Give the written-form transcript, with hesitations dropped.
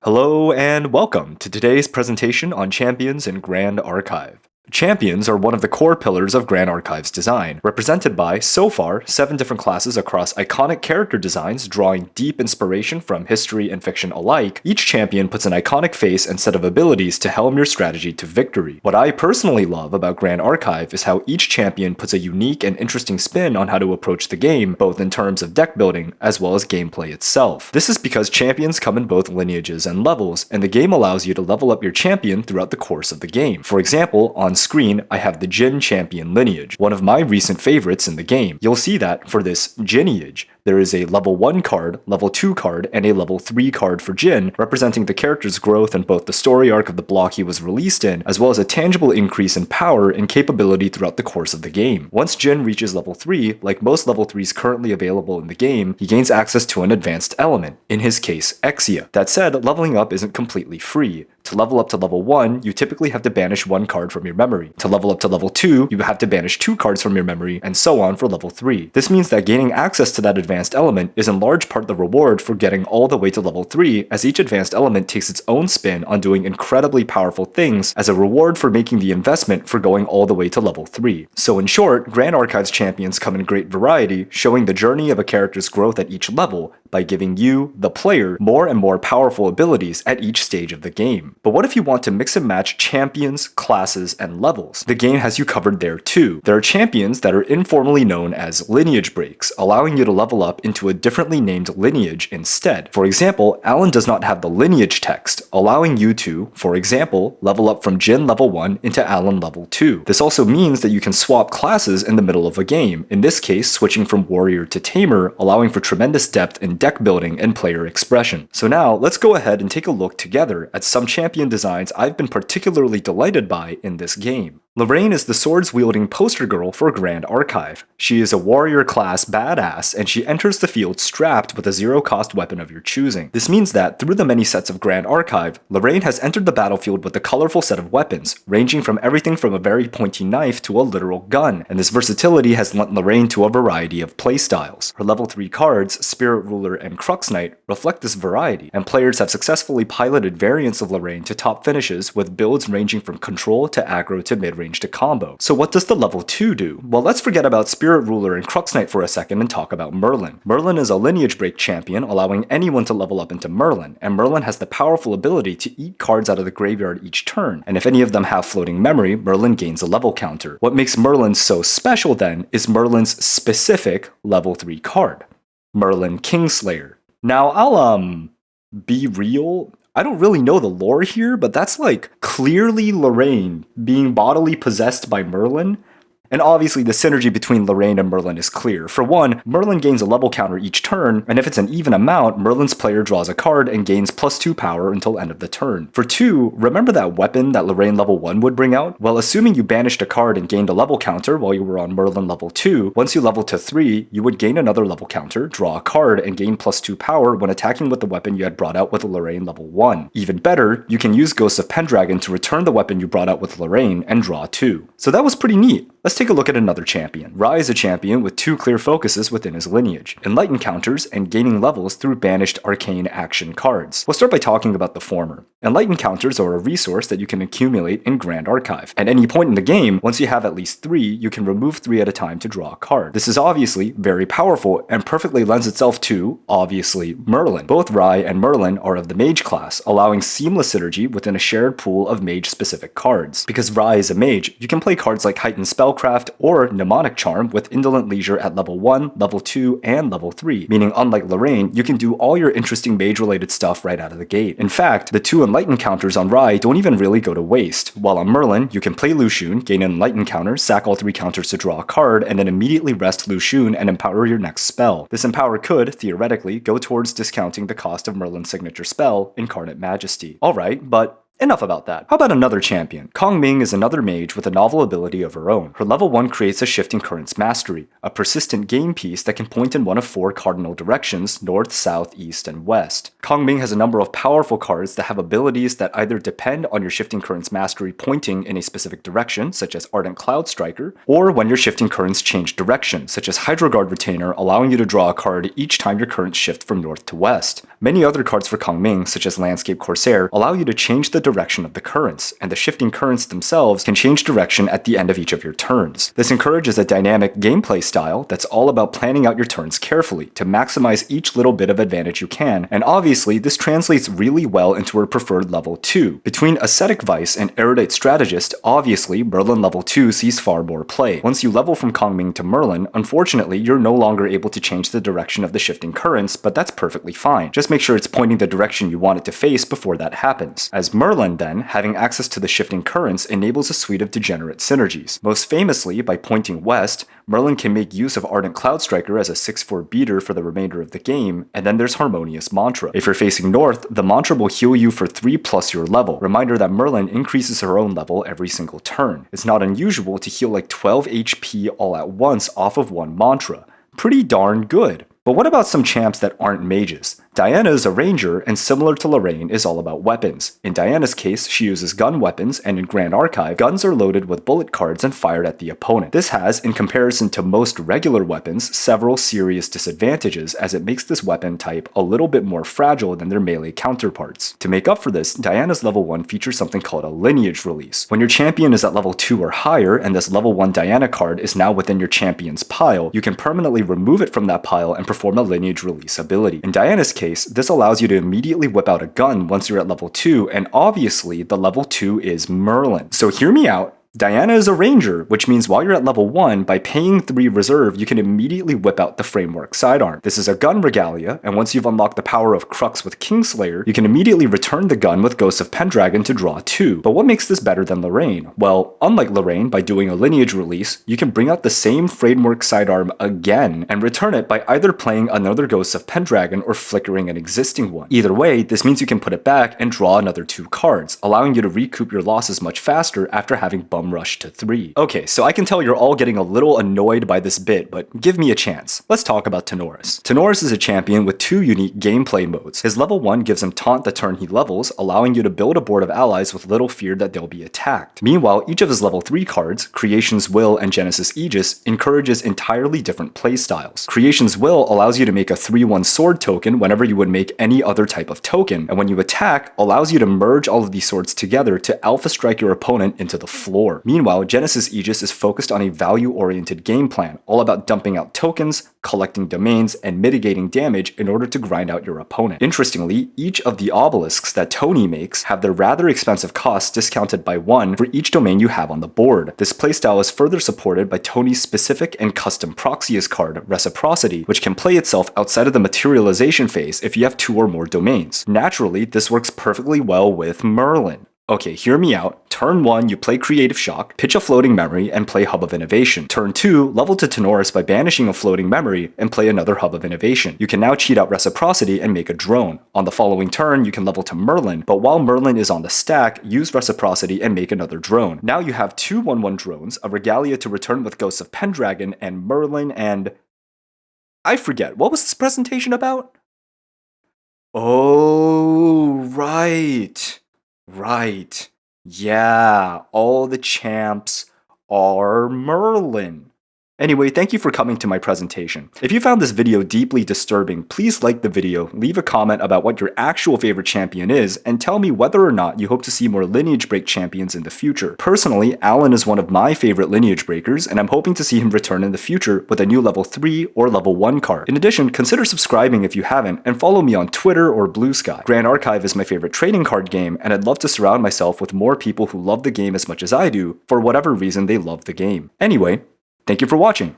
Hello and welcome to today's presentation on champions in Grand Archive. Champions are one of the core pillars of Grand Archive's design, represented by, so far, 7 different classes across iconic character designs drawing deep inspiration from history and fiction alike. Each champion puts an iconic face and set of abilities to helm your strategy to victory. What I personally love about Grand Archive is how each champion puts a unique and interesting spin on how to approach the game, both in terms of deck building as well as gameplay itself. This is because champions come in both lineages and levels, and the game allows you to level up your champion throughout the course of the game. For example, on screen, I have the Jin champion Lineage, one of my recent favorites in the game. You'll see that for this Lineage, there is a level 1 card, level 2 card, and a level 3 card for Jin, representing the character's growth in both the story arc of the block he was released in, as well as a tangible increase in power and capability throughout the course of the game. Once Jin reaches level 3, like most level 3s currently available in the game, he gains access to an advanced element, in his case, Exia. That said, leveling up isn't completely free. To level up to level 1, you typically have to banish 1 card from your memory. To level up to level 2, you have to banish 2 cards from your memory, and so on for level 3. This means that gaining access to that advanced element is in large part the reward for getting all the way to level 3, as each advanced element takes its own spin on doing incredibly powerful things as a reward for making the investment for going all the way to level 3. So in short, Grand Archive's champions come in great variety, showing the journey of a character's growth at each level by giving you, the player, more and more powerful abilities at each stage of the game. But what if you want to mix and match champions, classes, and levels? The game has you covered there too. There are champions that are informally known as lineage breaks, allowing you to level up into a differently named lineage instead. For example, Alan does not have the lineage text, allowing you to, for example, level up from Jin level 1 into Alan level 2. This also means that you can swap classes in the middle of a game, in this case switching from warrior to tamer, allowing for tremendous depth in deck building and player expression. So now, let's go ahead and take a look together at some champion designs I've been particularly delighted by in this game. Lraine is the swords-wielding poster girl for Grand Archive. She is a warrior class badass, and she enters the field strapped with a zero-cost weapon of your choosing. This means that, through the many sets of Grand Archive, Lraine has entered the battlefield with a colorful set of weapons, ranging from everything from a very pointy knife to a literal gun, and this versatility has lent Lraine to a variety of playstyles. Her level 3 cards, Spirit Ruler and Crux Knight, reflect this variety, and players have successfully piloted variants of Lraine to top finishes with builds ranging from control to aggro to mid-range to combo. So what does the level 2 do? Well, let's forget about Spirit Ruler and Crux Knight for a second and talk about Merlin. Merlin is a lineage break champion, allowing anyone to level up into Merlin, and Merlin has the powerful ability to eat cards out of the graveyard each turn, and if any of them have floating memory, Merlin gains a level counter. What makes Merlin so special then is Merlin's specific level 3 card, Merlin Kingslayer. Now, I'll be real, I don't really know the lore here, but that's like clearly Lraine being bodily possessed by Merlin. And obviously the synergy between Lraine and Merlin is clear. For one, Merlin gains a level counter each turn, and if it's an even amount, Merlin's player draws a card and gains +2 power until end of the turn. For two, remember that weapon that Lraine level 1 would bring out? Well, assuming you banished a card and gained a level counter while you were on Merlin level 2, once you level to 3, you would gain another level counter, draw a card, and gain +2 power when attacking with the weapon you had brought out with Lraine level 1. Even better, you can use Ghost of Pendragon to return the weapon you brought out with Lraine and draw 2. So that was pretty neat. Let's take a look at another champion. Rai is a champion with 2 clear focuses within his lineage: enlighten counters and gaining levels through banished arcane action cards. We'll start by talking about the former. Enlighten counters are a resource that you can accumulate in Grand Archive. At any point in the game, once you have at least 3, you can remove 3 at a time to draw a card. This is obviously very powerful and perfectly lends itself to, obviously, Merlin. Both Rai and Merlin are of the mage class, allowing seamless synergy within a shared pool of mage-specific cards. Because Rai is a mage, you can play cards like Heightened Spellcraft or Mnemonic Charm with Indolent Leisure at level 1, level 2, and level 3, meaning unlike Lraine, you can do all your interesting mage-related stuff right out of the gate. In fact, the 2 Enlighten counters on Rai don't even really go to waste. While on Merlin, you can play Lushun, gain an Enlighten counter, sack all 3 counters to draw a card, and then immediately rest Lushun and empower your next spell. This empower could, theoretically, go towards discounting the cost of Merlin's signature spell, Incarnate Majesty. Alright, but Enough about that. How about another champion? Kongming is another mage with a novel ability of her own. Her level 1 creates a Shifting Currents Mastery, a persistent game piece that can point in one of 4 cardinal directions, north, south, east, and west. Kongming has a number of powerful cards that have abilities that either depend on your Shifting Currents Mastery pointing in a specific direction, such as Ardent Cloud Striker, or when your Shifting Currents change direction, such as Hydroguard Retainer, allowing you to draw a card each time your currents shift from north to west. Many other cards for Kongming, such as Landscape Corsair, allow you to change the direction of the currents, and the Shifting Currents themselves can change direction at the end of each of your turns. This encourages a dynamic gameplay style that's all about planning out your turns carefully to maximize each little bit of advantage you can, and obviously this translates really well into her preferred level 2. Between Ascetic Vice and Erudite Strategist, obviously Merlin level 2 sees far more play. Once you level from Kongming to Merlin, unfortunately you're no longer able to change the direction of the Shifting Currents, but that's perfectly fine. Just make sure it's pointing the direction you want it to face before that happens. As Merlin then, having access to the Shifting Currents enables a suite of degenerate synergies. Most famously, by pointing west, Merlin can make use of Ardent Cloud Striker as a 6/4 beater for the remainder of the game, and then there's Harmonious Mantra. If you're facing north, the mantra will heal you for 3 plus your level. Reminder that Merlin increases her own level every single turn. It's not unusual to heal like 12 HP all at once off of one mantra. Pretty darn good. But what about some champs that aren't mages? Diana is a ranger, and similar to Lraine, is all about weapons. In Diana's case, she uses gun weapons, and in Grand Archive, guns are loaded with bullet cards and fired at the opponent. This has, in comparison to most regular weapons, several serious disadvantages, as it makes this weapon type a little bit more fragile than their melee counterparts. To make up for this, Diana's level 1 features something called a Lineage release. When your champion is at level 2 or higher, and this level 1 Diana card is now within your champion's pile, you can permanently remove it from that pile and perform a Lineage release ability. In Diana's case, this allows you to immediately whip out a gun once you're at level 2, and obviously the level 2 is Merlin. So hear me out. Diana is a ranger, which means while you're at level 1, by paying 3 reserve, you can immediately whip out the Framework Sidearm. This is a gun regalia, and once you've unlocked the power of Crux with Kingslayer, you can immediately return the gun with Ghosts of Pendragon to draw 2. But what makes this better than Lraine? Well, unlike Lraine, by doing a Lineage release, you can bring out the same Framework Sidearm again, and return it by either playing another Ghosts of Pendragon or flickering an existing one. Either way, this means you can put it back and draw another 2 cards, allowing you to recoup your losses much faster after having bumped rush to 3. Okay, so I can tell you're all getting a little annoyed by this bit, but give me a chance. Let's talk about Tonoris. Tonoris is a champion with 2 unique gameplay modes. His level 1 gives him Taunt the turn he levels, allowing you to build a board of allies with little fear that they'll be attacked. Meanwhile, each of his level 3 cards, Creation's Will and Genesis Aegis, encourages entirely different playstyles. Creation's Will allows you to make a 3/1 sword token whenever you would make any other type of token, and when you attack, allows you to merge all of these swords together to alpha strike your opponent into the floor. Meanwhile, Genesis Aegis is focused on a value-oriented game plan, all about dumping out tokens, collecting domains, and mitigating damage in order to grind out your opponent. Interestingly, each of the obelisks that Tony makes have their rather expensive costs discounted by 1 for each domain you have on the board. This playstyle is further supported by Tony's specific and custom Proxius card, Reciprocity, which can play itself outside of the materialization phase if you have 2 or more domains. Naturally, this works perfectly well with Merlin. Okay, hear me out. Turn 1, you play Creative Shock, pitch a Floating Memory, and play Hub of Innovation. Turn 2, level to Tonoris by banishing a Floating Memory, and play another Hub of Innovation. You can now cheat out Reciprocity and make a drone. On the following turn, you can level to Merlin, but while Merlin is on the stack, use Reciprocity and make another drone. Now you have 2 1/1 drones, a Regalia to return with Ghosts of Pendragon, and Merlin and... I forget, what was this presentation about? Oh, right. Right. Yeah, all the champs are Merlin. Anyway, thank you for coming to my presentation. If you found this video deeply disturbing, please like the video, leave a comment about what your actual favorite champion is, and tell me whether or not you hope to see more Lineage Break champions in the future. Personally, Alan is one of my favorite Lineage Breakers, and I'm hoping to see him return in the future with a new level 3 or level 1 card. In addition, consider subscribing if you haven't, and follow me on Twitter or Blue Sky. Grand Archive is my favorite trading card game, and I'd love to surround myself with more people who love the game as much as I do, for whatever reason they love the game. Anyway, thank you for watching.